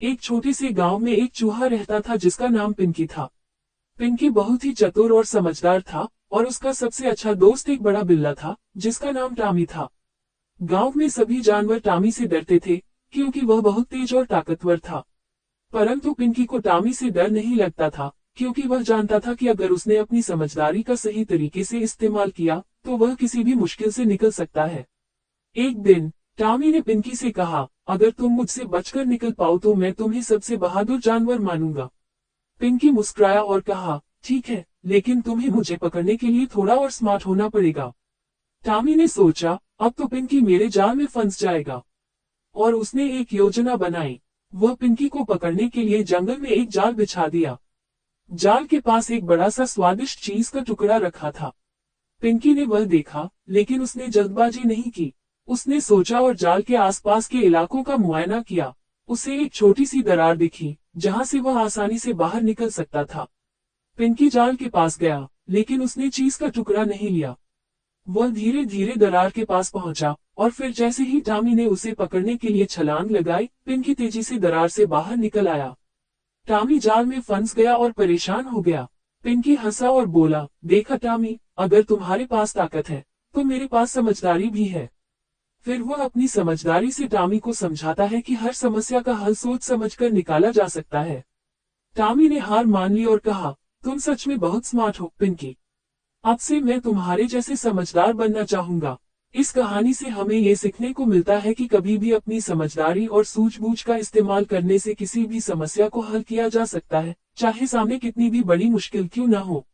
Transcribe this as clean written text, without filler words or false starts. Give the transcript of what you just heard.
एक छोटे से गांव में एक चूहा रहता था जिसका नाम पिंकी था। पिंकी बहुत ही चतुर और समझदार था और उसका सबसे अच्छा दोस्त एक बड़ा बिल्ला था जिसका नाम टॉमी था। गांव में सभी जानवर टॉमी से डरते थे क्योंकि वह बहुत तेज और ताकतवर था। परंतु पिंकी को टॉमी से डर नहीं लगता था क्योंकि वह जानता था कि अगर उसने अपनी समझदारी का सही तरीके से इस्तेमाल किया तो वह किसी भी मुश्किल से निकल सकता है। एक दिन टॉमी ने पिंकी से कहा, अगर तुम मुझसे बचकर निकल पाओ तो मैं तुम्हें सबसे बहादुर जानवर मानूंगा। पिंकी मुस्कुराया और कहा, ठीक है, लेकिन तुम्हें मुझे पकड़ने के लिए थोड़ा और स्मार्ट होना पड़ेगा। टॉमी ने सोचा, अब तो पिंकी मेरे जाल में फंस जाएगा। और उसने एक योजना बनाई। वह पिंकी को पकड़ने के लिए जंगल में एक जाल बिछा दिया। जाल के पास एक बड़ा सा स्वादिष्ट चीज का टुकड़ा रखा था। पिंकी ने वह देखा, लेकिन उसने जल्दबाजी नहीं की। उसने सोचा और जाल के आसपास के इलाकों का मुआयना किया। उसे एक छोटी सी दरार दिखी, जहां से वह आसानी से बाहर निकल सकता था। पिंकी जाल के पास गया, लेकिन उसने चीज का टुकड़ा नहीं लिया। वह धीरे धीरे दरार के पास पहुंचा, और फिर जैसे ही टॉमी ने उसे पकड़ने के लिए छलांग लगाई, पिंकी तेजी से दरार से बाहर निकल आया। टॉमी जाल में फंस गया और परेशान हो गया। पिंकी हंसा और बोला, देखा टॉमी, अगर तुम्हारे पास ताकत है, तो मेरे पास समझदारी भी है। फिर वह अपनी समझदारी से टॉमी को समझाता है कि हर समस्या का हल सोच समझकर निकाला जा सकता है। टॉमी ने हार मान ली और कहा, तुम सच में बहुत स्मार्ट हो पिंकी। अब से मैं तुम्हारे जैसे समझदार बनना चाहूंगा। इस कहानी से हमें ये सीखने को मिलता है कि कभी भी अपनी समझदारी और सूझबूझ का इस्तेमाल करने से किसी भी समस्या को हल किया जा सकता है, चाहे सामने कितनी भी बड़ी मुश्किल क्यों न हो।